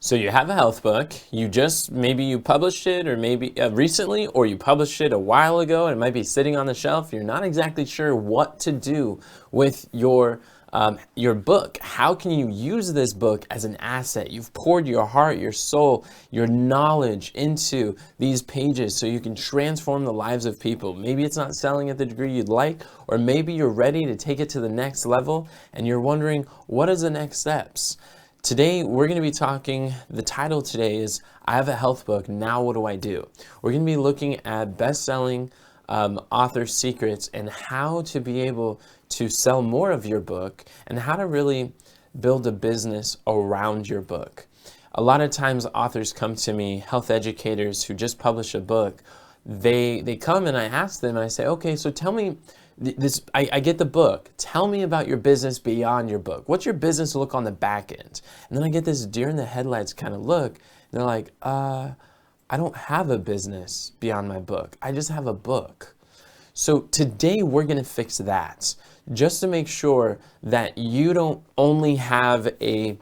So you have a health book, maybe you published it or maybe recently, or you published it a while ago and it might be sitting on the shelf. You're not exactly sure what to do with your book. How can you use this book as an asset? You've poured your heart, your soul, your knowledge into these pages so you can transform the lives of people. Maybe it's not selling at the degree you'd like, or maybe you're ready to take it to the next level and you're wondering, what are the next steps? Today, we're going to be talking, the title today is, I have a health book, now what do I do? We're going to be looking at best-selling author secrets and how to be able to sell more of your book and how to really build a business around your book. A lot of times authors come to me, health educators who just publish a book, they come and I ask them and I say, okay, so tell me, I get the book. Tell me about your business beyond your book. What's your business look on the back end? And then I get this deer in the headlights kind of look. And they're like, I don't have a business beyond my book. I just have a book. So today we're going to fix that just to make sure that you don't only have a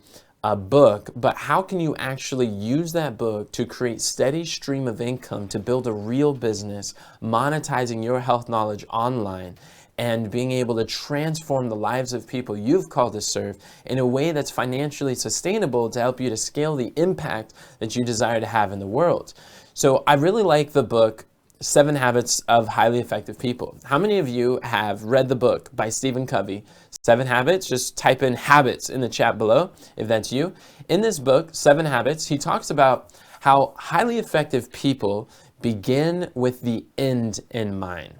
book, but how can you actually use that book to create steady stream of income to build a real business, monetizing your health knowledge online and being able to transform the lives of people you've called to serve in a way that's financially sustainable to help you to scale the impact that you desire to have in the world. So I really like the book 7 Habits of Highly Effective People. How many of you have read the book by Stephen Covey, 7 Habits? Just type in habits in the chat below if that's you. In this book, 7 Habits, he talks about how highly effective people begin with the end in mind.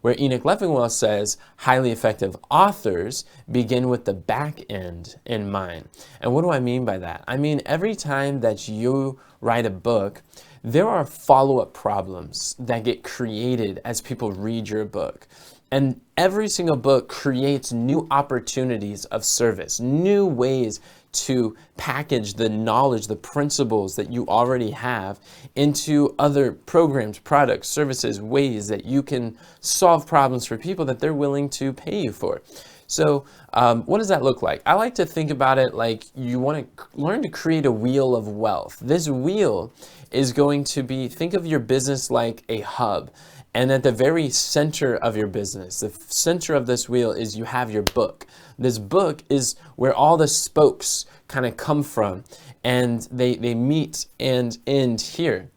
Where Enoch Leffingwell says highly effective authors begin with the back end in mind. And what do I mean by that? I mean, every time that you write a book, there are follow-up problems that get created as people read your book. And every single book creates new opportunities of service, new ways to package the knowledge, the principles that you already have into other programs, products, services, ways that you can solve problems for people that they're willing to pay you for. So what does that look like? I like to think about it like you want to learn to create a wheel of wealth. This wheel is going to be, think of your business like a hub. And at the very center of your business, the center of this wheel is you have your book. This book is where all the spokes kind of come from, and they meet and end here.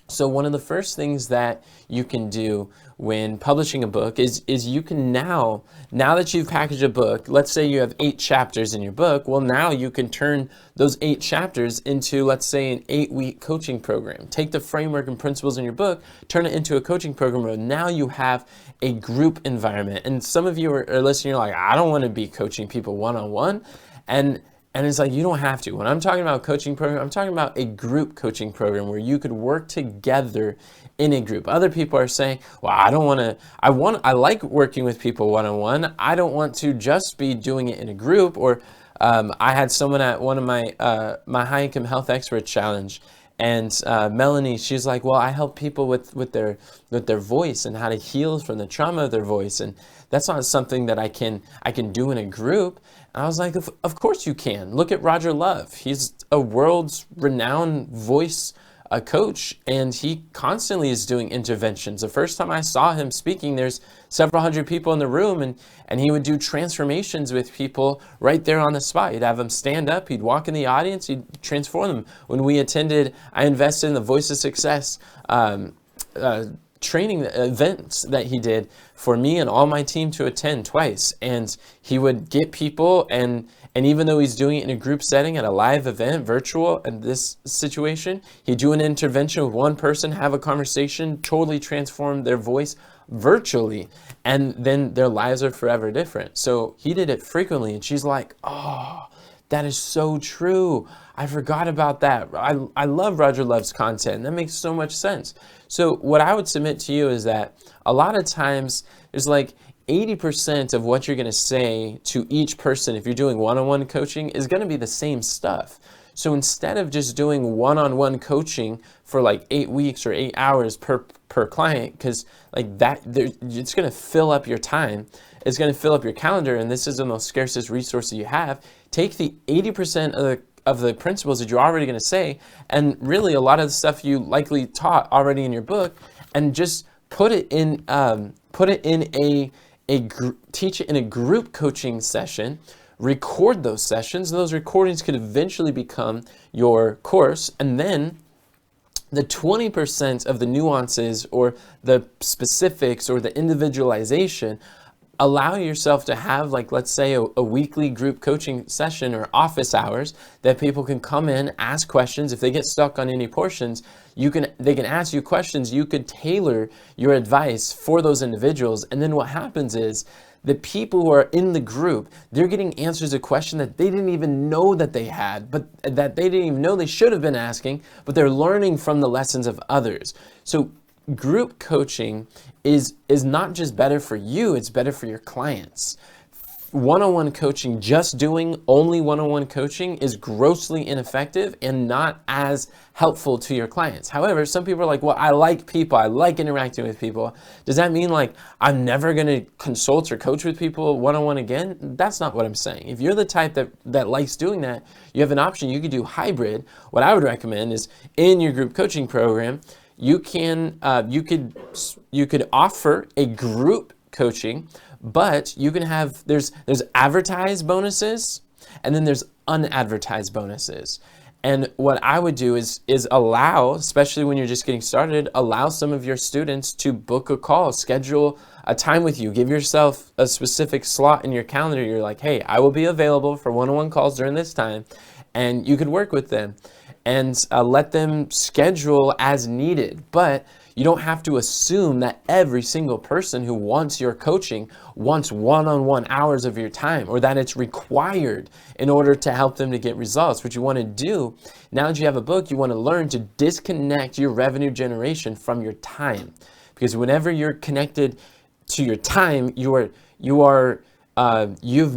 So one of the first things that you can do when publishing a book is you can now that you've packaged a book, let's say you have 8 chapters in your book, well, now you can turn those 8 chapters into, let's say, an 8-week coaching program. Take the framework and principles in your book, turn it into a coaching program, and now you have a group environment. And some of you are listening, you're like, I don't want to be coaching people one-on-one. And it's like, you don't have to. When I'm talking about a coaching program, I'm talking about a group coaching program where you could work together in a group. Other people are saying, well, I like working with people one-on-one. I don't want to just be doing it in a group. Or I had someone at one of my high income health expert challenge, and Melanie, she's like, well, I help people with their voice and how to heal from the trauma of their voice. And that's not something that I can do in a group. And I was like, of course you can. Look at Roger Love. He's a world's renowned voice coach, and he constantly is doing interventions. The first time I saw him speaking, there's several hundred people in the room, and he would do transformations with people right there on the spot. He'd have them stand up, he'd walk in the audience, he'd transform them. When we attended, I invested in the Voice of Success training events that he did for me and all my team to attend twice. And he would get people, and even though he's doing it in a group setting at a live event, virtual, in this situation, he'd do an intervention with one person, have a conversation, totally transform their voice virtually, and then their lives are forever different. So he did it frequently, and she's like, oh, that is so true. I forgot about that. I love Roger Love's content. That makes so much sense. So what I would submit to you is that a lot of times there's like 80% of what you're going to say to each person, if you're doing one-on-one coaching, is going to be the same stuff. So instead of just doing one-on-one coaching for like 8 weeks or 8 hours per client, because like that, it's going to fill up your time, it's going to fill up your calendar, and this is the most scarcest resource that you have. Take the 80% the principles that you're already going to say, and really a lot of the stuff you likely taught already in your book, and just put it in teach it in a group coaching session. Record those sessions, and those recordings could eventually become your course. And then the 20% of the nuances or the specifics or the individualization, allow yourself to have, like, let's say a weekly group coaching session or office hours that people can come in, ask questions. If they get stuck on any portions, they can ask you questions. You could tailor your advice for those individuals. And then what happens is the people who are in the group, they're getting answers to questions that they didn't even know that they had, but that they didn't even know they should have been asking, but they're learning from the lessons of others. So group coaching is not just better for you, it's better for your clients. One-on-one coaching, just doing only one-on-one coaching, is grossly ineffective and not as helpful to your clients. However, some people are like, well, I like people, I like interacting with people. Does that mean like I'm never gonna consult or coach with people one-on-one again? That's not what I'm saying. If you're the type that likes doing that, you have an option. You could do hybrid. What I would recommend is in your group coaching program, you could offer a group coaching, but you can have, there's advertised bonuses, and then there's unadvertised bonuses. And what I would do is allow, especially when you're just getting started, allow some of your students to book a call, schedule a time with you, give yourself a specific slot in your calendar. You're like, hey, I will be available for one-on-one calls during this time, and you could work with them and let them schedule as needed. But you don't have to assume that every single person who wants your coaching wants one-on-one hours of your time, or that it's required in order to help them to get results. What you want to do, now that you have a book, you want to learn to disconnect your revenue generation from your time. Because whenever you're connected to your time, you've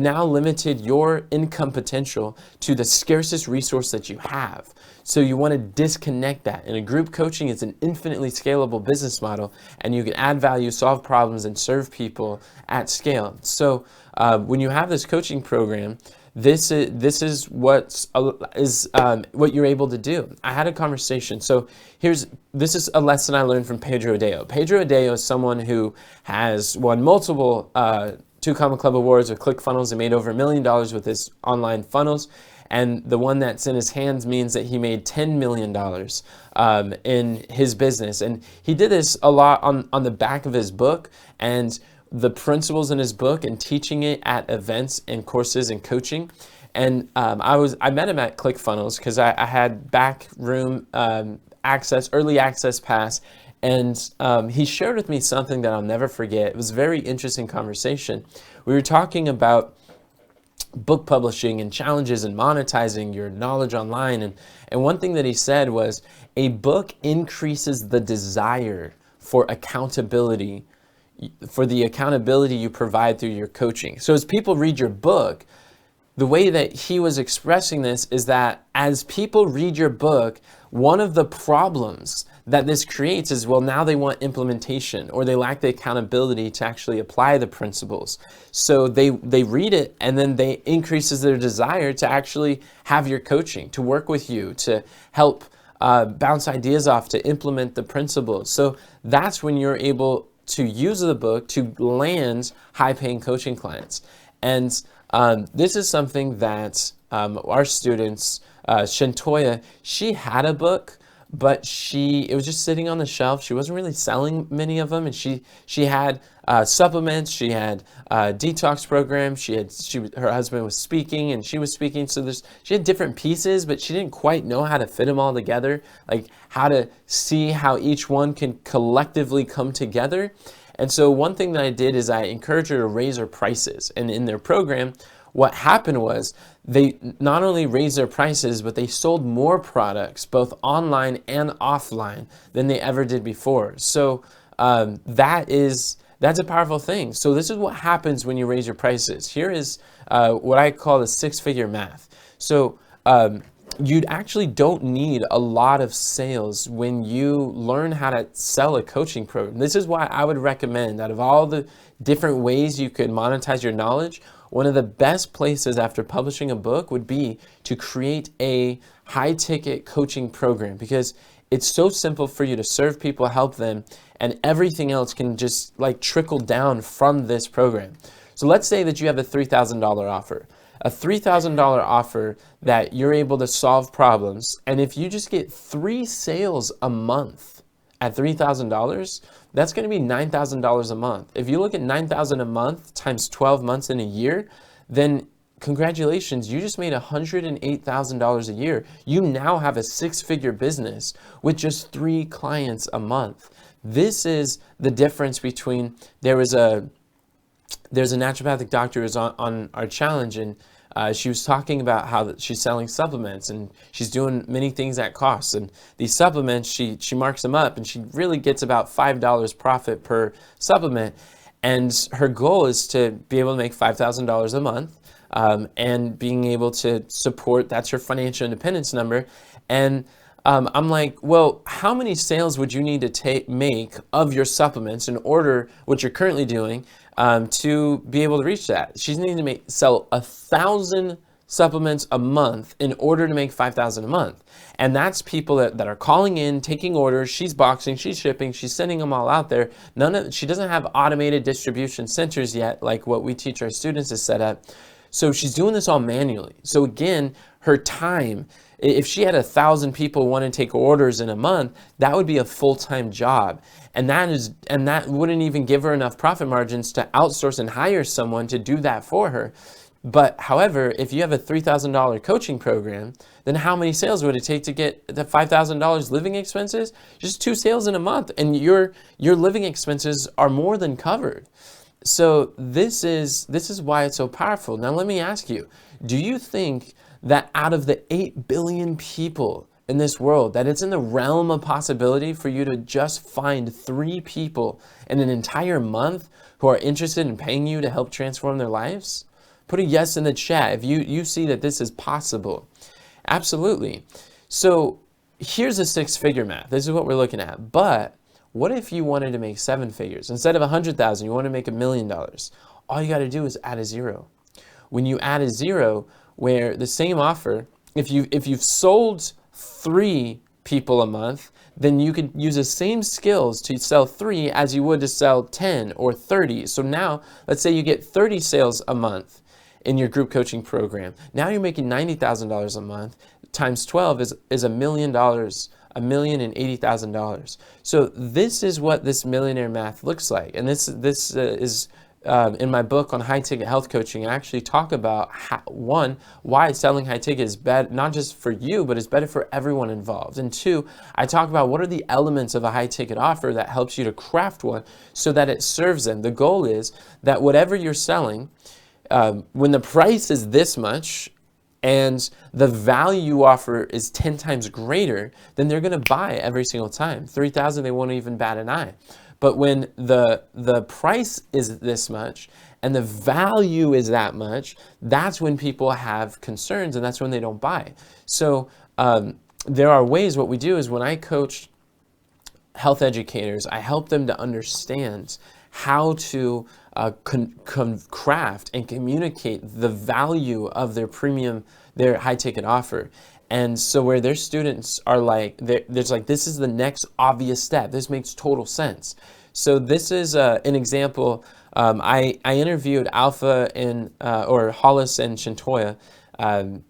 now limited your income potential to the scarcest resource that you have. So you want to disconnect that. And a group coaching is an infinitely scalable business model, and you can add value, solve problems, and serve people at scale. So when you have this coaching program, this is what you're able to do. I had a conversation. So this is a lesson I learned from Pedro Adao. Pedro Adao is someone who has won multiple 2 Comma Club awards with ClickFunnels and made over $1 million with his online funnels. And the one that's in his hands means that he made $10 million in his business. And he did this a lot on the back of his book, and the principles in his book, and teaching it at events and courses and coaching. And I met him at ClickFunnels because I had back room access, early access pass. And he shared with me something that I'll never forget. It was a very interesting conversation. We were talking about book publishing and challenges and monetizing your knowledge online. And one thing that he said was, a book increases the desire for accountability, for the accountability you provide through your coaching. So as people read your book, the way that he was expressing this is that as people read your book, one of the problems that this creates is, well, now they want implementation, or they lack the accountability to actually apply the principles. So they read it, and then they increases their desire to actually have your coaching, to work with you, to help bounce ideas off, to implement the principles. So that's when you're able to use the book to land high-paying coaching clients. And this is something that our students, Shantoya, she had a book, but it was just sitting on the shelf. She wasn't really selling many of them, and she had supplements, she had detox programs, her husband was speaking and she was speaking. So she had different pieces, but she didn't quite know how to fit them all together, like how to see how each one can collectively come together. And so one thing that I did is I encouraged her to raise her prices. And in their program, what happened was they not only raised their prices, but they sold more products, both online and offline, than they ever did before. So that's a powerful thing. So this is what happens when you raise your prices. Here is what I call the 6-figure math. So you actually don't need a lot of sales when you learn how to sell a coaching program. This is why I would recommend, out of all the different ways you could monetize your knowledge, one of the best places after publishing a book would be to create a high-ticket coaching program, because it's so simple for you to serve people, help them, and everything else can just like trickle down from this program. So let's say that you have a $3,000 offer. A $3,000 offer that you're able to solve problems, and if you just get 3 sales a month at $3,000, that's going to be $9,000 a month. If you look at $9,000 a month times 12 months in a year, then congratulations, you just made $108,000 a year. You now have a 6-figure business with just 3 clients a month. This is the difference between, there's a naturopathic doctor who's on our challenge, and she was talking about how she's selling supplements and she's doing many things at cost. And these supplements, she marks them up and she really gets about $5 profit per supplement. And her goal is to be able to make $5,000 a month and being able to support, that's her financial independence number. And I'm like, well, how many sales would you need to make of your supplements in order, what you're currently doing, to be able to reach that? She's needing to sell 1,000 supplements a month in order to make $5,000 a month. And that's people that are calling in, taking orders. She's boxing, she's shipping, she's sending them all out there. She doesn't have automated distribution centers yet, like what we teach our students to set up. So she's doing this all manually. So again, her time, if she had 1,000 people want to take orders in a month, that would be a full-time job. And that wouldn't even give her enough profit margins to outsource and hire someone to do that for her. But however, if you have a $3,000 coaching program, then how many sales would it take to get the $5,000 living expenses? Just 2 sales in a month, and your living expenses are more than covered. So this is why it's so powerful. Now let me ask you, do you think that out of the 8 billion people in this world, that it's in the realm of possibility for you to just find 3 people in an entire month who are interested in paying you to help transform their lives? Put a yes in the chat if you see that this is possible. Absolutely. So here's a 6-figure math. This is what we're looking at. But what if you wanted to make 7 figures? Instead of 100,000, you want to make $1 million. All you got to do is add a 0. When you add a 0, where the same offer, if you've sold 3 people a month, then you could use the same skills to sell 3 as you would to sell 10 or 30. So now, let's say you get 30 sales a month in your group coaching program. Now you're making $90,000 a month. Times 12 is $1 million, $1,080,000. So this is what this millionaire math looks like. And this is in my book on high-ticket health coaching. I actually talk about why selling high-ticket is bad, not just for you, but it's better for everyone involved. And 2, I talk about what are the elements of a high-ticket offer that helps you to craft one so that it serves them. The goal is that whatever you're selling, when the price is this much and the value you offer is 10 times greater, then they're going to buy every single time. 3,000, they won't even bat an eye. But when the price is this much and the value is that much, that's when people have concerns and that's when they don't buy. So there are ways. What we do is when I coach health educators, I help them to understand how to craft and communicate the value of their premium, their high-ticket offer. And so where their students are like, there's like, this is the next obvious step. This makes total sense. So this is an example. I interviewed Alpha or Hollis and Shantoya, and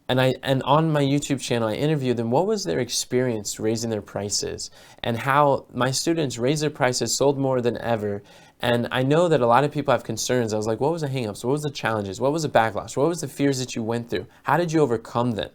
on my YouTube channel, I interviewed them. What was their experience raising their prices and how my students raised their prices, sold more than ever. And I know that a lot of people have concerns. I was like, what was the hangups? What was the challenges? What was the backlash? What was the fears that you went through? How did you overcome them?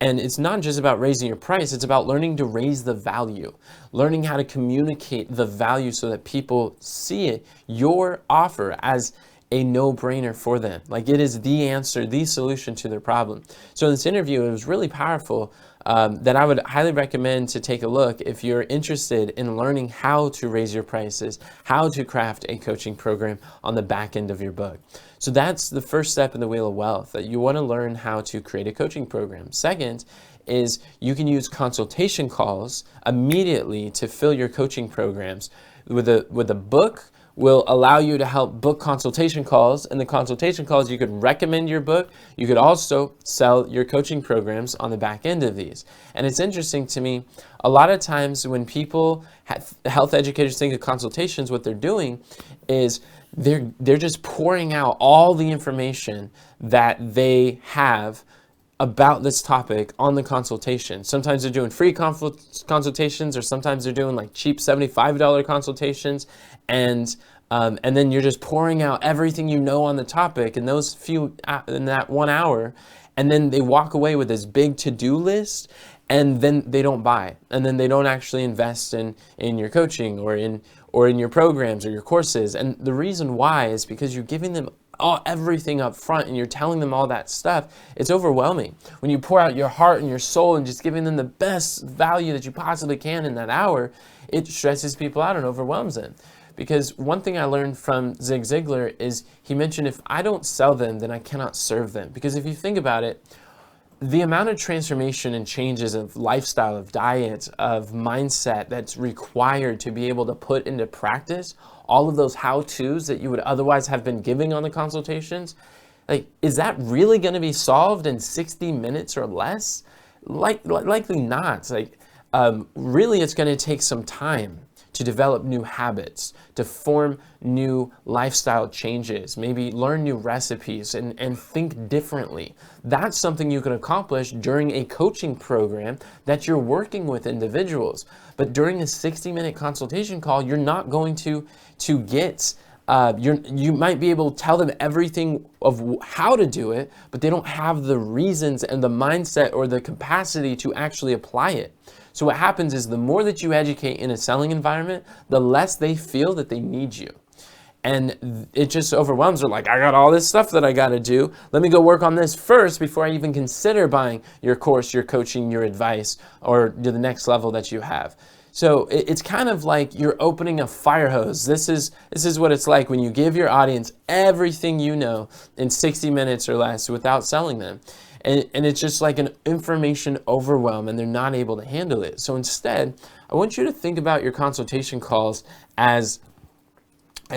And it's not just about raising your price. It's about learning to raise the value, learning how to communicate the value so that people see it, your offer as a no-brainer for them. Like it is the answer, the solution to their problem. So in this interview, it was really powerful that I would highly recommend to take a look if you're interested in learning how to raise your prices, how to craft a coaching program on the back end of your book. So that's the first step in the Wheel of Wealth, that you want to learn how to create a coaching program. Second is you can use consultation calls immediately to fill your coaching programs with a book, will allow you to help book consultation calls. And the consultation calls, you could recommend your book. You could also sell your coaching programs on the back end of these. And it's interesting to me, a lot of times when people, health educators think of consultations, what they're doing is they're just pouring out all the information that they have about this topic on the consultation. Sometimes they're doing free consultations, or sometimes they're doing like cheap $75 consultations, and then you're just pouring out everything you know on the topic in that 1 hour, and then they walk away with this big to-do list, and then they don't buy, and then they don't actually invest in your coaching or in your programs or your courses. And the reason why is because you're giving them everything up front and you're telling them all that stuff. It's overwhelming. When you pour out your heart and your soul and just giving them the best value that you possibly can in that hour, it stresses people out and overwhelms them. Because one thing I learned from Zig Ziglar is he mentioned, if I don't sell them, then I cannot serve them. Because if you think about it, the amount of transformation and changes of lifestyle, of diet, of mindset that's required to be able to put into practice all of those how-tos that you would otherwise have been giving on the consultations, like, is that really going to be solved in 60 minutes or less? Likely not. Really, it's going to take some time to develop new habits, to form new lifestyle changes, maybe learn new recipes and think differently. That's something you can accomplish during a coaching program that you're working with individuals. But during a 60-minute consultation call, you're not going to get, you might be able to tell them everything of how to do it, but they don't have the reasons and the mindset or the capacity to actually apply it. So what happens is the more that you educate in a selling environment, the less they feel that they need you. And it just overwhelms them. Like, I got all this stuff that I got to do. Let me go work on this first before I even consider buying your course, your coaching, your advice, or the next level that you have. So it's kind of like you're opening a fire hose. This is what it's like when you give your audience everything you know in 60 minutes or less without selling them. And it's just like an information overwhelm, and they're not able to handle it. So instead, I want you to think about your consultation calls as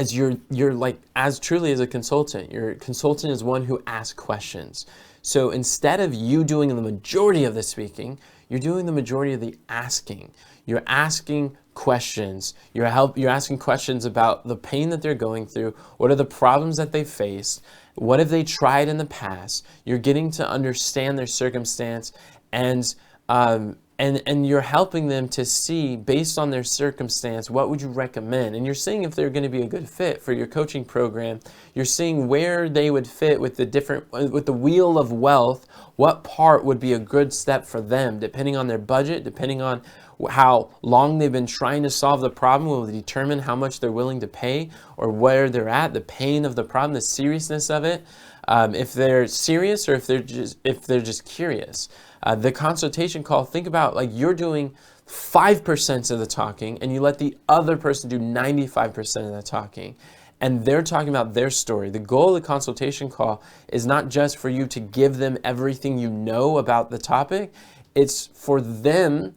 you're like, as truly as a consultant. Your consultant is one who asks questions. So instead of you doing the majority of the speaking, you're doing the majority of the asking. You're asking questions. You're asking questions about the pain that they're going through. What are the problems that they faced? What have they tried in the past? You're getting to understand their circumstance, and you're helping them to see, based on their circumstance, what would you recommend? And you're seeing if they're going to be a good fit for your coaching program. You're seeing where they would fit with the wheel of wealth. What part would be a good step for them, depending on their budget, depending on how long they've been trying to solve the problem, will determine how much they're willing to pay or where they're at, the pain of the problem, the seriousness of it, if they're serious or if they're just curious. The consultation call, think about like you're doing 5% of the talking and you let the other person do 95% of the talking. And they're talking about their story. The goal of the consultation call is not just for you to give them everything you know about the topic. It's for them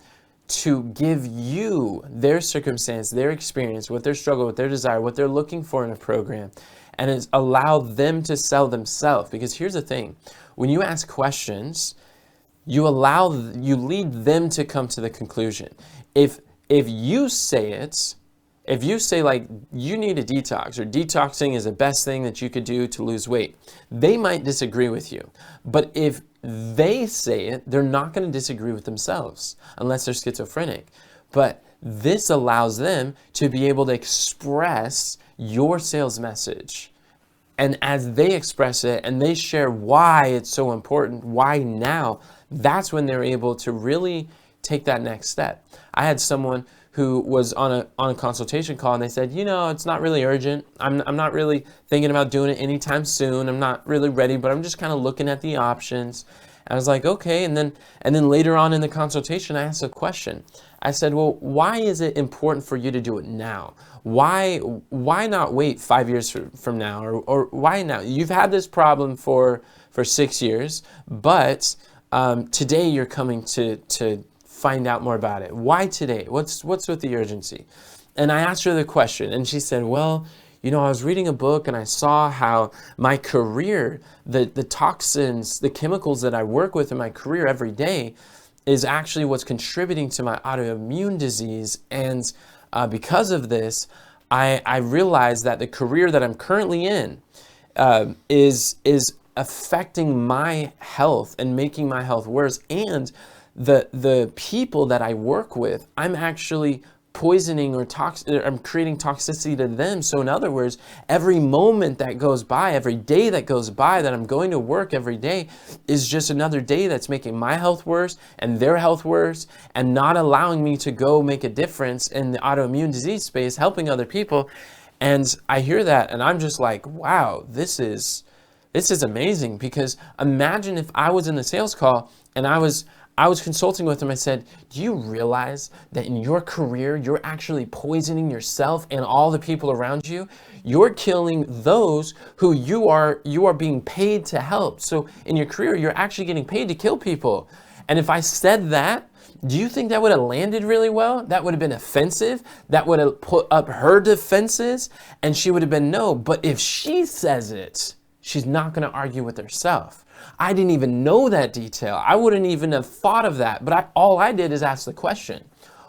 to give you their circumstance, their experience, what their struggle, what their desire, what they're looking for in a program, and it's allow them to sell themselves. Because here's the thing, when you ask questions, you lead them to come to the conclusion. If you say like, you need a detox, or detoxing is the best thing that you could do to lose weight, they might disagree with you. But if they say it, they're not going to disagree with themselves unless they're schizophrenic. But this allows them to be able to express your sales message. And as they express it and they share why it's so important, why now, that's when they're able to really take that next step. I had someone who was on a consultation call, and they said, it's not really urgent. I'm not really thinking about doing it anytime soon. I'm not really ready, but I'm just kind of looking at the options. And I was like, okay. And then later on in the consultation, I asked a question. I said, well, why is it important for you to do it now? Why not wait 5 years from now? Or why now? You've had this problem for 6 years, but today you're coming to find out more about it. Why today? What's with the urgency? And I asked her the question, and she said, well, I was reading a book and I saw how my career, the toxins, the chemicals that I work with in my career every day is actually what's contributing to my autoimmune disease. And because of this, I realized that the career that I'm currently in is affecting my health and making my health worse. And the people that I work with, I'm actually poisoning or I'm creating toxicity to them. So in other words, every moment that goes by, every day that goes by that I'm going to work every day is just another day that's making my health worse and their health worse and not allowing me to go make a difference in the autoimmune disease space, helping other people. And I hear that and I'm just like, wow, this is amazing. Because imagine if I was in the sales call and I was consulting with them. I said, do you realize that in your career, you're actually poisoning yourself and all the people around you? You're killing those who you are being paid to help. So in your career, you're actually getting paid to kill people. And if I said that, do you think that would have landed really well? That would have been offensive. That would have put up her defenses and she would have been no. But if she says it, she's not going to argue with herself. I didn't even know that detail. I wouldn't even have thought of that. But all I did is ask the question,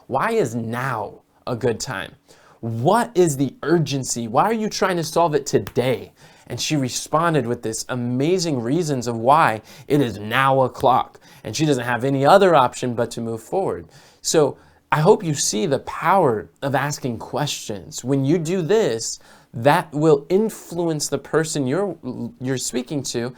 why is now a good time? What is the urgency? Why are you trying to solve it today? And she responded with this amazing reasons of why it is now o'clock. And she doesn't have any other option but to move forward. So I hope you see the power of asking questions. When you do this, that will influence the person you're speaking to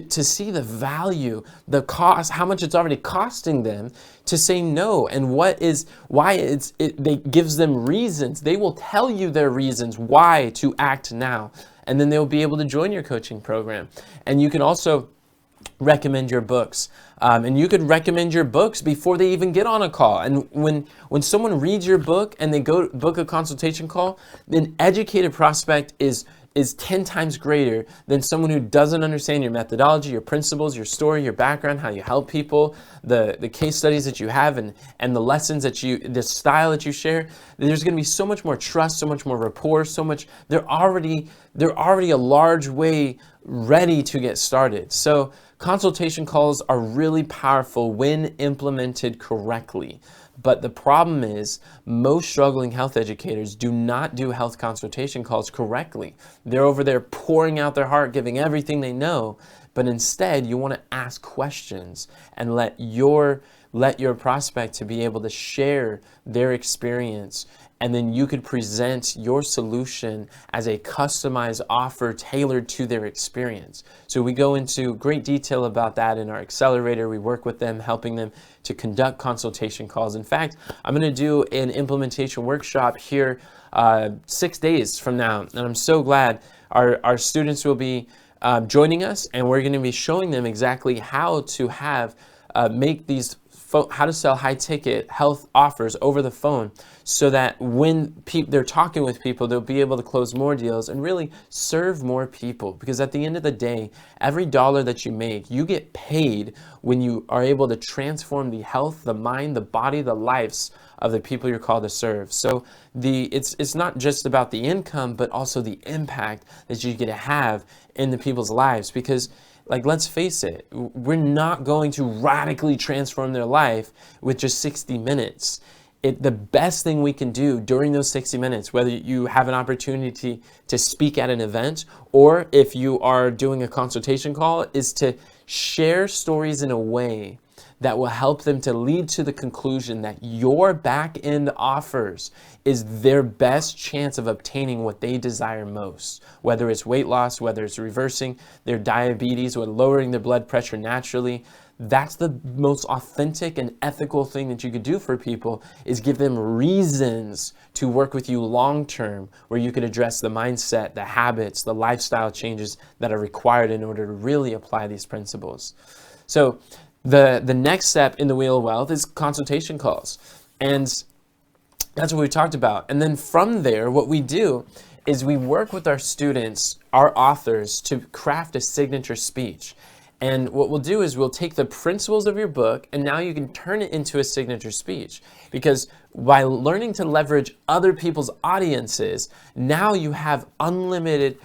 see the value, the cost, how much it's already costing them to say no, and why it gives them reasons. They will tell you their reasons why to act now, and then they'll be able to join your coaching program. And you can also recommend your books. And you could recommend your books before they even get on a call. And when someone reads your book and they go book a consultation call, an educated prospect is 10 times greater than someone who doesn't understand your methodology, your principles, your story, your background, how you help people, the case studies that you have and the lessons the style that you share. There's going to be so much more trust, so much more rapport, they're already a large way ready to get started. So consultation calls are really powerful when implemented correctly. But the problem is most struggling health educators do not do health consultation calls correctly. They're over there pouring out their heart, giving everything they know. But instead, you want to ask questions and let your prospect to be able to share their experience. And then you could present your solution as a customized offer tailored to their experience. So we go into great detail about that in our accelerator. We work with them, helping them to conduct consultation calls. In fact, I'm going to do an implementation workshop here 6 days from now. And I'm so glad our students will be joining us, and we're going to be showing them exactly how to make these how to sell high-ticket health offers over the phone, so that when they're talking with people, they'll be able to close more deals and really serve more people. Because at the end of the day, every dollar that you make, you get paid when you are able to transform the health, the mind, the body, the lives of the people you're called to serve. So it's not just about the income, but also the impact that you get to have in the people's lives. Because let's face it, we're not going to radically transform their life with just 60 minutes. The best thing we can do during those 60 minutes, whether you have an opportunity to speak at an event or if you are doing a consultation call, is to share stories in a way that will help them to lead to the conclusion that your back-end offers is their best chance of obtaining what they desire most, whether it's weight loss, whether it's reversing their diabetes or lowering their blood pressure naturally. That's the most authentic and ethical thing that you could do for people, is give them reasons to work with you long-term, where you could address the mindset, the habits, the lifestyle changes that are required in order to really apply these principles. So the next step in the Wheel of Wealth is consultation calls. And that's what we talked about. And then from there, what we do is we work with our students, our authors, to craft a signature speech. And what we'll do is we'll take the principles of your book and now you can turn it into a signature speech. Because by learning to leverage other people's audiences, now you have unlimited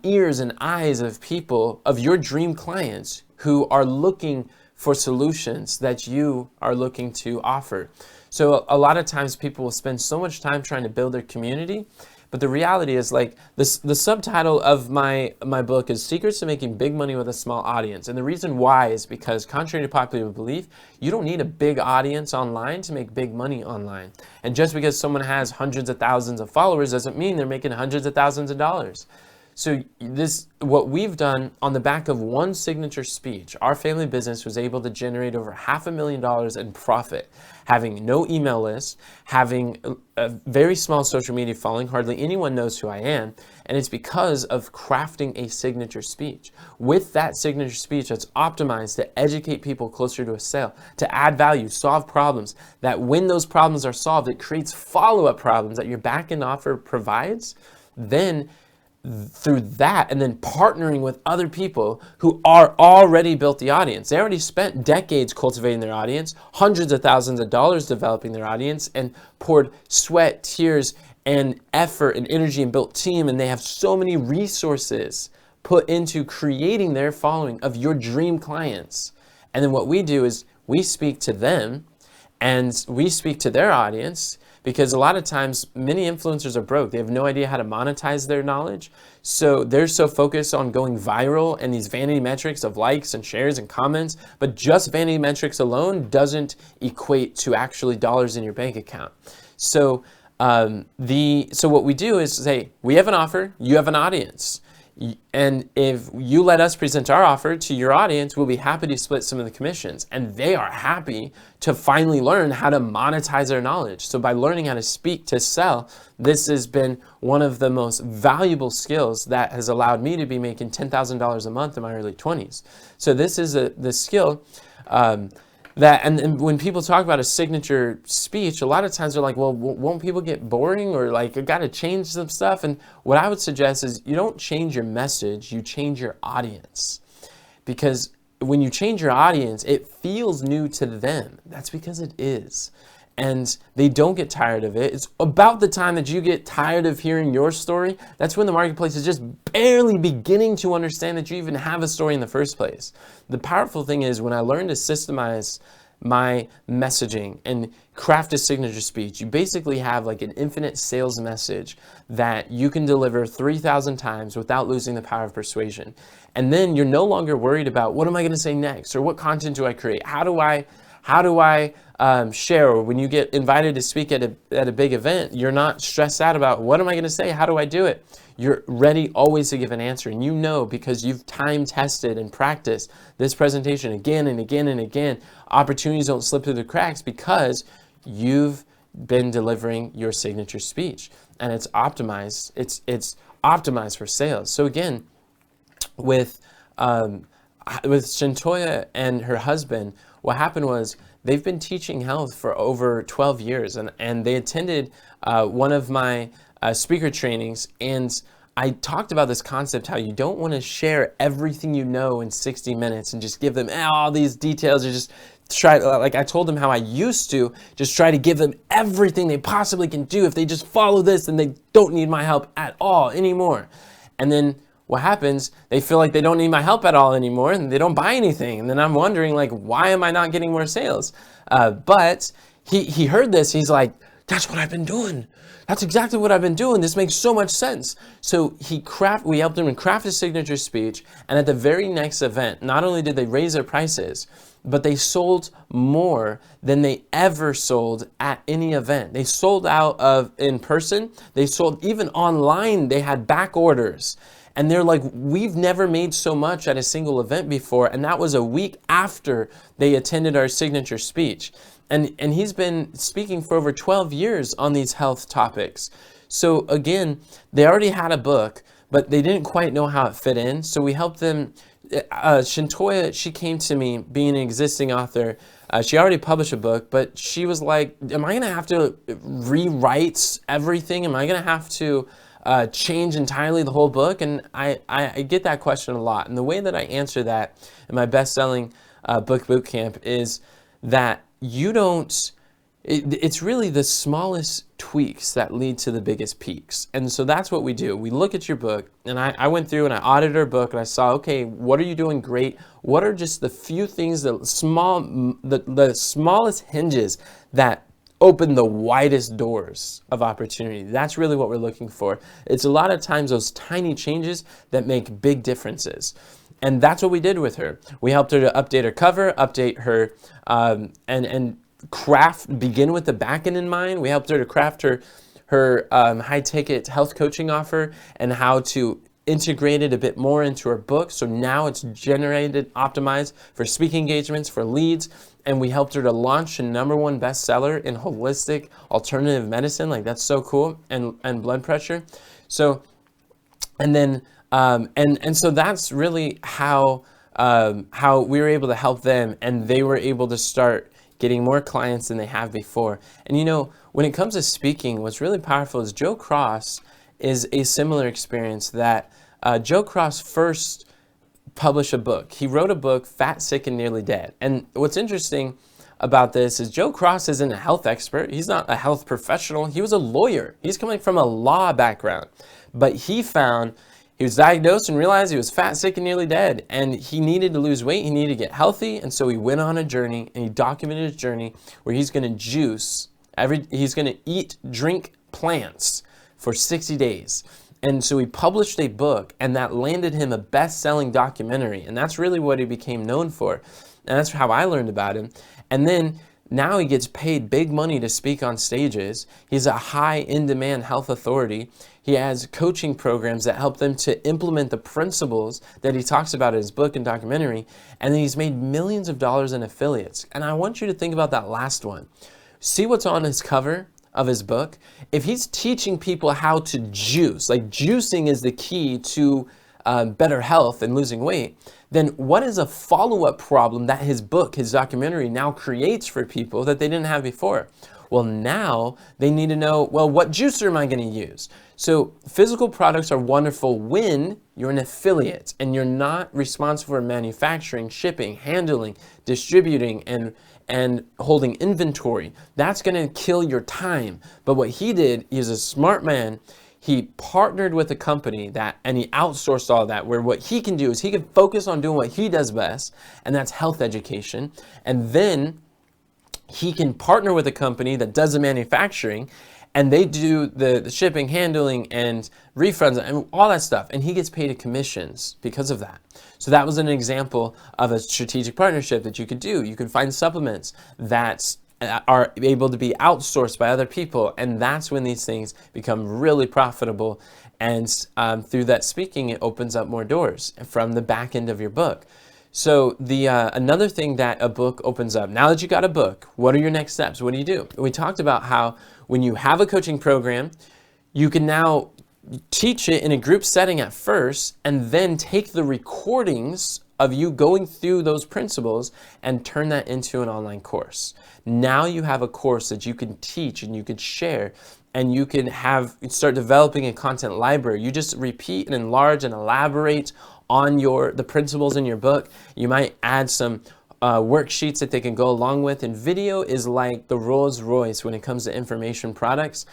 ears and eyes of people, of your dream clients who are looking for solutions that you are looking to offer. So a lot of times people will spend so much time trying to build their community, but the reality is, like, the subtitle of my book is Secrets to Making Big Money with a Small Audience. And the reason why is because, contrary to popular belief, you don't need a big audience online to make big money online. And just because someone has hundreds of thousands of followers doesn't mean they're making hundreds of thousands of dollars. So what we've done on the back of one signature speech, our family business was able to generate over $500,000 in profit, having no email list, having a very small social media following, hardly anyone knows who I am, and it's because of crafting a signature speech. With that signature speech that's optimized to educate people closer to a sale, to add value, solve problems, that when those problems are solved, it creates follow-up problems that your back-end offer provides, then through that, and then partnering with other people who are already built the audience. They already spent decades cultivating their audience, hundreds of thousands of dollars developing their audience, and poured sweat, tears, and effort and energy and built team, and they have so many resources put into creating their following of your dream clients. And then what we do is we speak to them and we speak to their audience, because a lot of times many influencers are broke. They have no idea how to monetize their knowledge. So they're so focused on going viral and these vanity metrics of likes and shares and comments, but just vanity metrics alone doesn't equate to actually dollars in your bank account. So what we do is say, we have an offer, you have an audience. And if you let us present our offer to your audience, we'll be happy to split some of the commissions. And they are happy to finally learn how to monetize their knowledge. So by learning how to speak to sell, this has been one of the most valuable skills that has allowed me to be making $10,000 a month in my early 20s. So this is the skill and when people talk about a signature speech, a lot of times they're like, well, won't people get boring, or like, I got to change some stuff? And what I would suggest is you don't change your message, you change your audience. Because when you change your audience, it feels new to them. That's because it is. And they don't get tired of it. It's about the time that you get tired of hearing your story. That's when the marketplace is just barely beginning to understand that you even have a story in the first place. The powerful thing is when I learned to systemize my messaging and craft a signature speech, you basically have like an infinite sales message that you can deliver 3,000 times without losing the power of persuasion. And then you're no longer worried about, what am I going to say next? Or what content do I create? How do I share? Or when you get invited to speak at a big event, you're not stressed out about, what am I going to say? How do I do it? You're ready always to give an answer. And you know, because you've time tested and practiced this presentation again and again and again, opportunities don't slip through the cracks because you've been delivering your signature speech. And it's optimized. It's optimized for sales. So again, with Shantoya and her husband, what happened was they've been teaching health for over 12 years, and they attended one of my speaker trainings, and I talked about this concept, how you don't want to share everything you know in 60 minutes and just give them all these details, or just try, like I told them how I used to just try to give them everything they possibly can do. If they just follow this, then they don't need my help at all anymore. And then what happens, they feel like they don't need my help at all anymore, and they don't buy anything. And then I'm wondering, like, why am I not getting more sales? But he heard this. He's like, that's what I've been doing. That's exactly what I've been doing. This makes so much sense. So we helped him craft a signature speech. And at the very next event, not only did they raise their prices, but they sold more than they ever sold at any event. They sold out of in person. They sold even online. They had back orders. And they're like, we've never made so much at a single event before. And that was a week after they attended our signature speech. And he's been speaking for over 12 years on these health topics. So again, they already had a book, but they didn't quite know how it fit in. So we helped them. Shantoya, she came to me being an existing author. She already published a book, but she was like, am I going to have to rewrite everything? Am I going to have to change entirely the whole book? And I get that question a lot. And the way that I answer that in my best-selling book bootcamp is that you don't, it's really the smallest tweaks that lead to the biggest peaks. And so that's what we do. We look at your book, and I went through and I audited our book, and I saw, okay, what are you doing great? What are just the few things, the smallest hinges that open the widest doors of opportunity? That's really what we're looking for. It's a lot of times those tiny changes that make big differences. And that's what we did with her. We helped her to update her cover, update her, and craft, begin with the back end in mind. We helped her to craft her high ticket health coaching offer and how to integrate it a bit more into her book. So now it's generated, optimized for speaking engagements, for leads. And we helped her to launch a #1 bestseller in holistic alternative medicine. Like, that's so cool. And blood pressure. So, and then, and so that's really how we were able to help them, and they were able to start getting more clients than they have before. And you know, when it comes to speaking, what's really powerful is Joe Cross is a similar experience. That Joe Cross first published a book. He wrote a book, Fat, Sick, and Nearly Dead. And what's interesting about this is Joe Cross isn't a health expert. He's not a health professional. He was a lawyer. He's coming from a law background. But he was diagnosed and realized he was fat, sick, and nearly dead. And he needed to lose weight. He needed to get healthy. And so he went on a journey, and he documented his journey where he's going to he's going to drink plants for 60 days. And so he published a book, and that landed him a best-selling documentary. And that's really what he became known for. And that's how I learned about him. And then now he gets paid big money to speak on stages. He's a high in-demand health authority. He has coaching programs that help them to implement the principles that he talks about in his book and documentary. And then he's made millions of dollars in affiliates. And I want you to think about that last one. See what's on his cover of his book? If he's teaching people how to juice, like juicing is the key to better health and losing weight, then what is a follow-up problem that his book, his documentary now creates for people that they didn't have before? Well, now they need to know, well, what juicer am I going to use? So physical products are wonderful when you're an affiliate and you're not responsible for manufacturing, shipping, handling, distributing, and holding inventory. That's going to kill your time. But what he did, he's a smart man. He partnered with a company and he outsourced all that, where what he can do is he can focus on doing what he does best, and that's health education. And then he can partner with a company that does the manufacturing, and they do the shipping, handling, and refunds, and all that stuff. And he gets paid commissions because of that. So that was an example of a strategic partnership that you could do. You could find supplements that are able to be outsourced by other people, and that's when these things become really profitable. And through that speaking, it opens up more doors from the back end of your book. So another thing that a book opens up, now that you got a book, what are your next steps? What do you do? We talked about how when you have a coaching program, you can now teach it in a group setting at first, and then take the recordings of you going through those principles and turn that into an online course. Now you have a course that you can teach and you can share, and you can start developing a content library. You just repeat and enlarge and elaborate on the principles in your book. You might add some worksheets that they can go along with. And video is like the Rolls Royce when it comes to information products.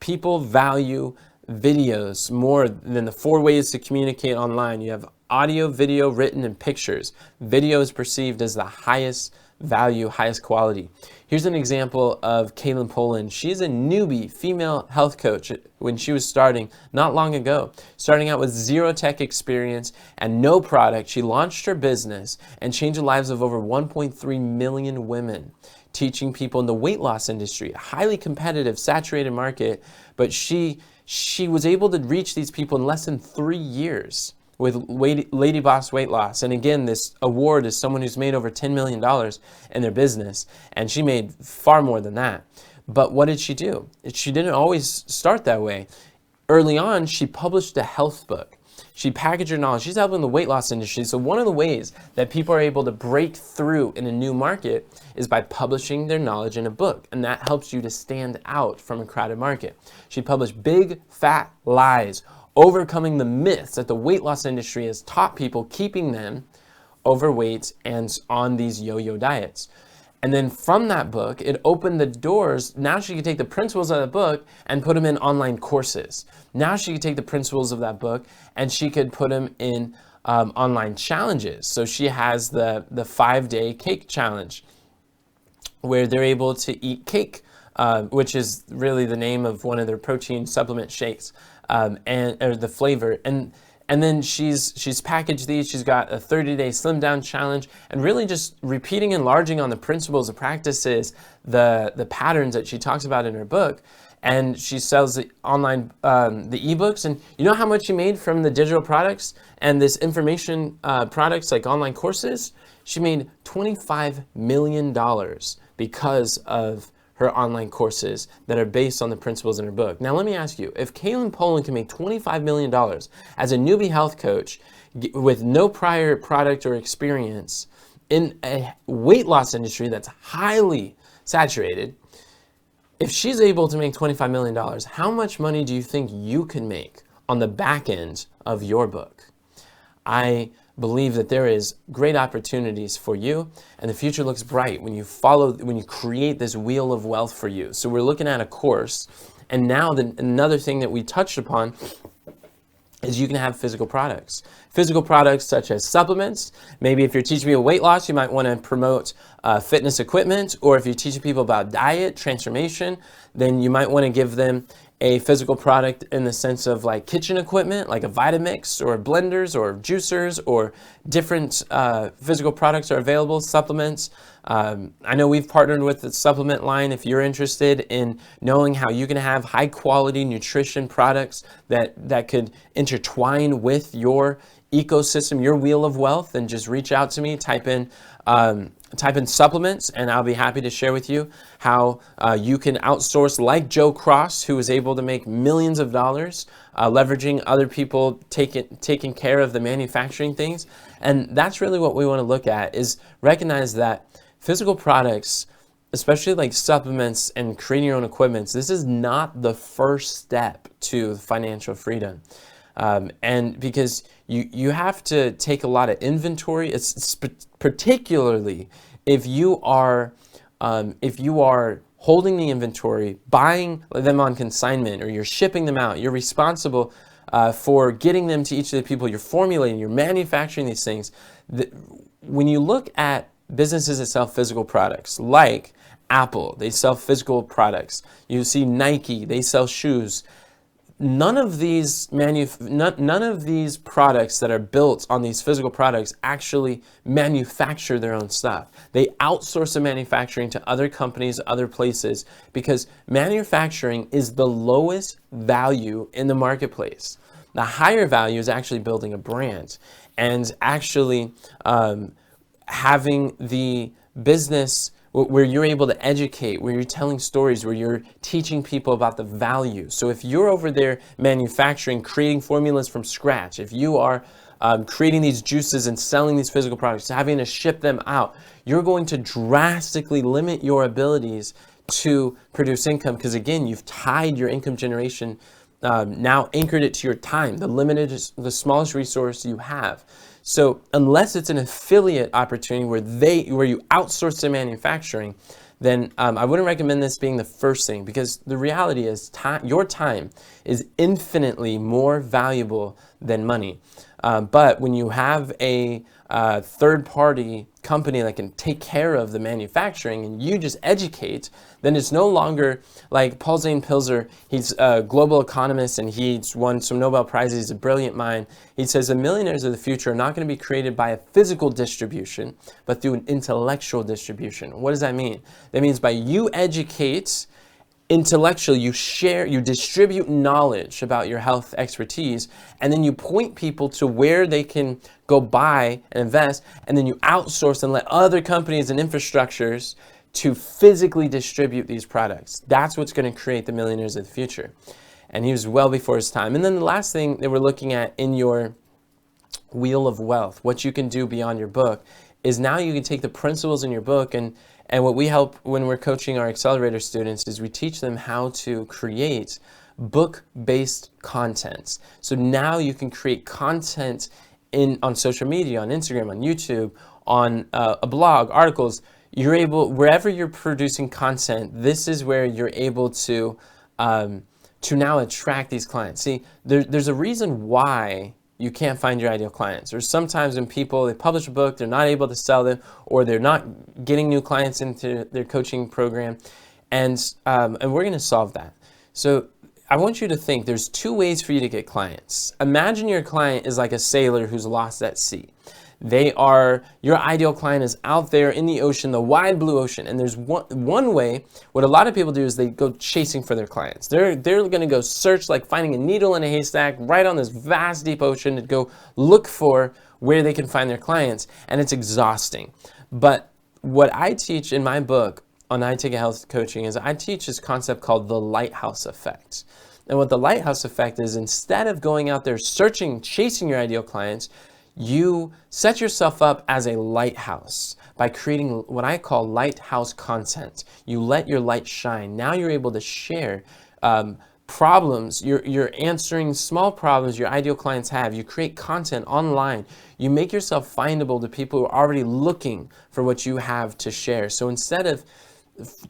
People value videos more than the 4 ways to communicate online. You have audio, video, written, and pictures. Video is perceived as the highest value, highest quality. Here's an example of Kaylin Poland. She's a newbie female health coach when she was starting not long ago. Starting out with zero tech experience and no product, she launched her business and changed the lives of over 1.3 million women, teaching people in the weight loss industry, a highly competitive, saturated market. But she was able to reach these people in less than 3 years with Lady Boss Weight Loss. And again, this award is someone who's made over $10 million in their business, and she made far more than that. But what did she do? She didn't always start that way. Early on, she published a health book. She packaged her knowledge. She's helping the weight loss industry. So one of the ways that people are able to break through in a new market is by publishing their knowledge in a book. And that helps you to stand out from a crowded market. She published Big Fat Lies, Overcoming the Myths that the weight loss industry has taught people, keeping them overweight and on these yo-yo diets. And then from that book, it opened the doors. Now she could take the principles of the book and put them in online courses. Now she could take the principles of that book and she could put them in online challenges. So she has the 5-day cake challenge where they're able to eat cake, which is really the name of one of their protein supplement shakes, or the flavor. And then she's packaged these. She's got a 30-day slim down challenge, and really just repeating and enlarging on the principles, the practices, the patterns that she talks about in her book. And she sells the online, the ebooks. And you know how much she made from the digital products and this information products like online courses? She made $25 million because of her online courses that are based on the principles in her book. Now, let me ask you, if Kaylin Poland can make $25 million as a newbie health coach with no prior product or experience in a weight loss industry that's highly saturated, if she's able to make $25 million, how much money do you think you can make on the back end of your book? I believe that there is great opportunities for you, and the future looks bright when you create this wheel of wealth for you. So we're looking at a course, and now another thing that we touched upon is you can have physical products. Physical products such as supplements. Maybe if you're teaching people weight loss, you might want to promote fitness equipment, or if you're teaching people about diet, transformation, then you might want to give them a physical product in the sense of like kitchen equipment, like a Vitamix or blenders or juicers, or different physical products are available, supplements. I know we've partnered with the supplement line. If you're interested in knowing how you can have high quality nutrition products that could intertwine with your ecosystem, your wheel of wealth, then just reach out to me, type in supplements, and I'll be happy to share with you how you can outsource, like Joe Cross, who was able to make millions of dollars leveraging other people taking care of the manufacturing things. And that's really what we want to look at, is recognize that physical products, especially like supplements and creating your own equipment, this is not the first step to financial freedom. And because you have to take a lot of inventory, it's particularly if you are holding the inventory, buying them on consignment, or you're shipping them out, you're responsible for getting them to each of the people, you're formulating, you're manufacturing these things. When you look at businesses that sell physical products, like Apple, they sell physical products. You see Nike, they sell shoes. None of these products that are built on these physical products actually manufacture their own stuff. They outsource the manufacturing to other companies, other places, because manufacturing is the lowest value in the marketplace. The higher value is actually building a brand and actually having the business where you're able to educate, where you're telling stories, where you're teaching people about the value. So if you're over there manufacturing, creating formulas from scratch, if you are creating these juices and selling these physical products, having to ship them out, you're going to drastically limit your abilities to produce income, because again, you've tied your income generation, now anchored it to your time, the smallest resource you have. So unless it's an affiliate opportunity where you outsource the manufacturing, then I wouldn't recommend this being the first thing, because the reality is your time is infinitely more valuable than money. But when you have a third-party company that can take care of the manufacturing and you just educate, then it's no longer like Paul Zane Pilzer. He's a global economist and he's won some Nobel Prizes. He's a brilliant mind. He says the millionaires of the future are not going to be created by a physical distribution, but through an intellectual distribution. What does that mean? That means by you educate intellectually, you distribute knowledge about your health expertise, and then you point people to where they can go buy and invest, and then you outsource and let other companies and infrastructures to physically distribute these products. That's what's going to create the millionaires of the future. And he was well before his time. And then the last thing that we're looking at in your wheel of wealth, what you can do beyond your book, is now you can take the principles in your book, and what we help when we're coaching our accelerator students is we teach them how to create book-based content. So now you can create content on social media, on Instagram, on YouTube, on a blog, articles. You're able, wherever you're producing content, this is where you're able to now attract these clients. See, there's a reason why you can't find your ideal clients. Or sometimes when people, they publish a book, they're not able to sell them, or they're not getting new clients into their coaching program. And we're going to solve that. So I want you to think there's two ways for you to get clients. Imagine your client is like a sailor who's lost at sea. Your ideal client is out there in the ocean, the wide blue ocean. And there's one way, what a lot of people do is they go chasing for their clients. They're going to go search, like finding a needle in a haystack right on this vast deep ocean, to go look for where they can find their clients. And it's exhausting. But what I teach in my book on I Take a Health Coaching is I teach this concept called the Lighthouse effect. And what the Lighthouse effect is, instead of going out there searching, chasing your ideal clients, you set yourself up as a lighthouse by creating what I call lighthouse content. You let your light shine. Now you're able to share problems. You're answering small problems your ideal clients have. You create content online. You make yourself findable to people who are already looking for what you have to share. So instead of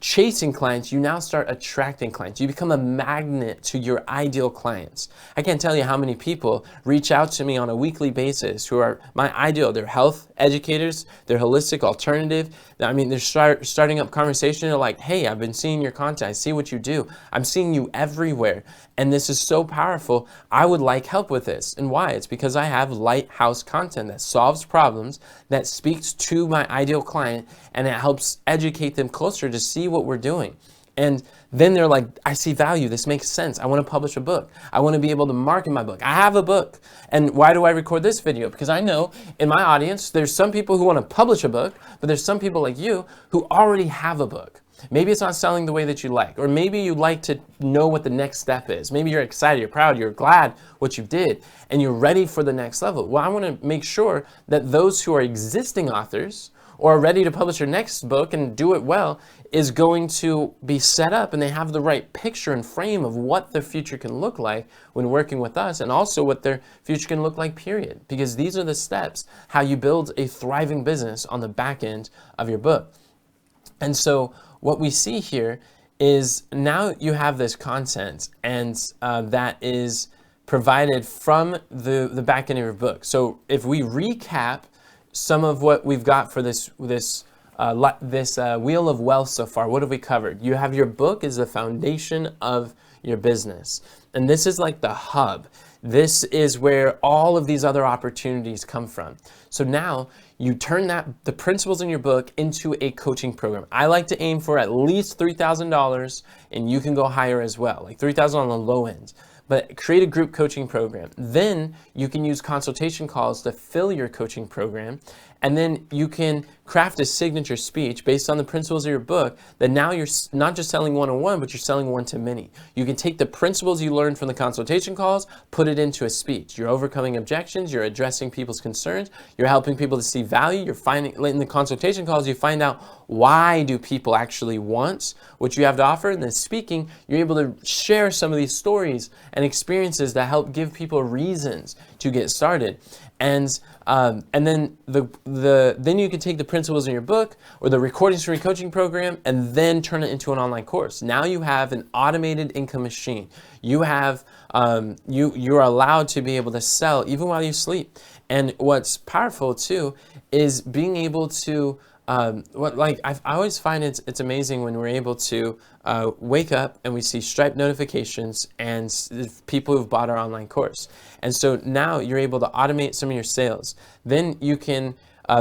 chasing clients, you now start attracting clients. You become a magnet to your ideal clients. I can't tell you how many people reach out to me on a weekly basis who are my ideal. They're health educators, they're holistic alternative. I mean, they're starting up conversation. They're like, hey, I've been seeing your content. I see what you do. I'm seeing you everywhere. And this is so powerful. I would like help with this. And why? It's because I have lighthouse content that solves problems, that speaks to my ideal client, and it helps educate them closer to see what we're doing. And then they're like, I see value. This makes sense. I want to publish a book. I want to be able to market my book. I have a book. And why do I record this video? Because I know in my audience, there's some people who want to publish a book, but there's some people like you who already have a book. Maybe it's not selling the way that you like, or maybe you like to know what the next step is. Maybe you're excited, you're proud, you're glad what you did, and you're ready for the next level. Well, I want to make sure that those who are existing authors or are ready to publish their next book and do it well is going to be set up, and they have the right picture and frame of what their future can look like when working with us, and also what their future can look like, period. Because these are the steps how you build a thriving business on the back end of your book. And so what we see here is now you have this content, and that is provided from the back end of your book. So if we recap some of what we've got for this wheel of wealth so far, what have we covered? You have your book is the foundation of your business. And this is like the hub. This is where all of these other opportunities come from. So now you turn the principles in your book into a coaching program. I like to aim for at least $3,000, and you can go higher as well, like $3,000 on the low end. But create a group coaching program. Then you can use consultation calls to fill your coaching program. And then you can craft a signature speech based on the principles of your book that now you're not just selling one-on-one, but you're selling one-to-many. You can take the principles you learned from the consultation calls, put it into a speech. You're overcoming objections, you're addressing people's concerns, you're helping people to see value, you're finding, in the consultation calls, you find out why do people actually want what you have to offer, and then speaking, you're able to share some of these stories and experiences that help give people reasons to get started. And then then you can take the principles in your book or the recordings from your coaching program and then turn it into an online course. Now you have an automated income machine. You have you're allowed to be able to sell even while you sleep. And what's powerful too is being able to I always find it's amazing when we're able to wake up and we see Stripe notifications and people who've bought our online course. And so now you're able to automate some of your sales. Then you can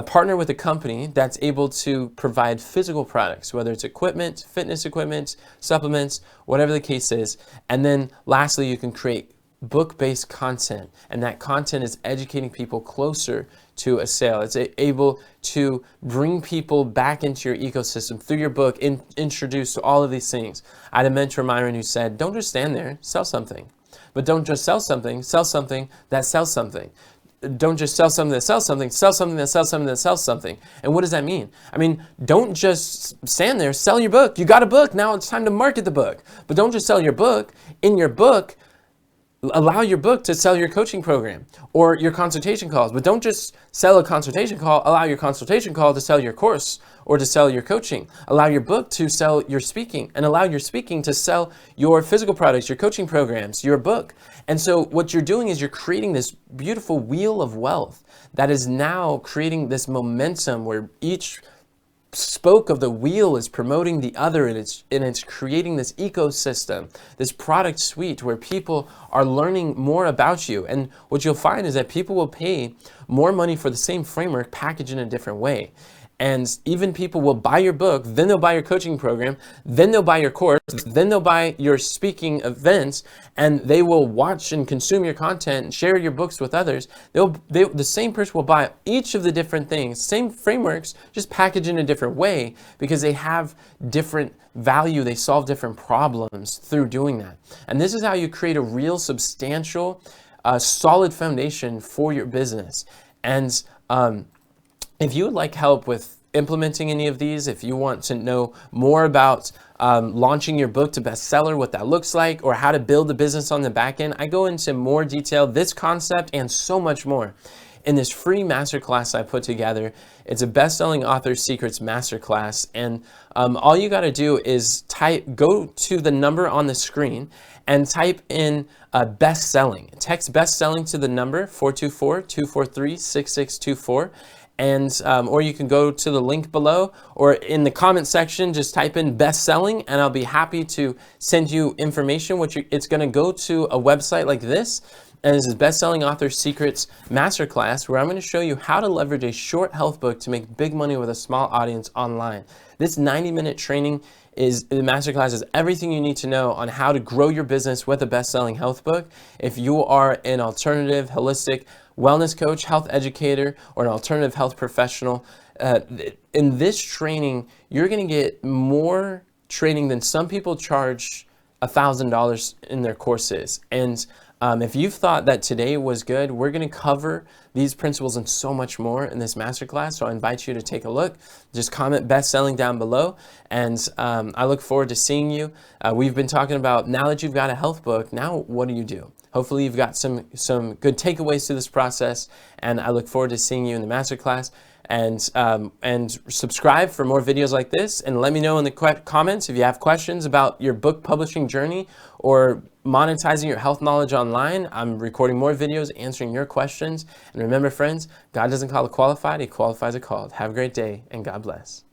partner with a company that's able to provide physical products, whether it's equipment, fitness equipment, supplements, whatever the case is. And then lastly, you can create book-based content, and that content is educating people closer to a sale. It's able to bring people back into your ecosystem through your book, introduced to all of these things. I had a mentor, Myron, who said, don't just stand there, sell something. But don't just sell something that sells something. don't just sell something that sells something, sell something that sells something that sells something. And what does that mean? I mean, don't just stand there, sell your book. You got a book, now it's time to market the book. But don't just sell your book. In your book, allow your book to sell your coaching program or your consultation calls. But don't just sell a consultation call, allow your consultation call to sell your course or to sell your coaching. Allow your book to sell your speaking, and allow your speaking to sell your physical products, your coaching programs, your book. And so what you're doing is you're creating this beautiful wheel of wealth that is now creating this momentum where each spoke of the wheel is promoting the other, and it's creating this ecosystem, this product suite where people are learning more about you. And what you'll find is that people will pay more money for the same framework packaged in a different way. And even people will buy your book, then they'll buy your coaching program, then they'll buy your course, then they'll buy your speaking events, and they will watch and consume your content and share your books with others. The same person will buy each of the different things, same frameworks, just packaged in a different way because they have different value. They solve different problems through doing that. And this is how you create a real substantial, solid foundation for your business. And if you would like help with implementing any of these, if you want to know more about launching your book to bestseller, what that looks like, or how to build a business on the back end, I go into more detail, this concept and so much more in this free masterclass I put together. It's a best-selling author secrets masterclass, and all you got to do is go to the number on the screen and type in best-selling. Text best-selling to the number 424-243-6624. And or you can go to the link below, or in the comment section, just type in best selling, and I'll be happy to send you information. It's going to go to a website like this, and this is Best Selling Author Secrets Masterclass, where I'm going to show you how to leverage a short health book to make big money with a small audience online. This 90-minute training the masterclass is everything you need to know on how to grow your business with a best-selling health book. If you are an alternative, holistic wellness coach, health educator, or an alternative health professional, in this training, you're going to get more training than some people charge $1,000 in their courses. And if you've thought that today was good, we're going to cover these principles and so much more in this masterclass. So I invite you to take a look. Just comment best selling down below. And I look forward to seeing you. We've been talking about, now that you've got a health book, now what do you do? Hopefully you've got some good takeaways to this process. And I look forward to seeing you in the masterclass. And subscribe for more videos like this, and let me know in the comments if you have questions about your book publishing journey or monetizing your health knowledge online. I'm recording more videos answering your questions. And remember, friends, God doesn't call the qualified, He qualifies the called. Have a great day, and God bless.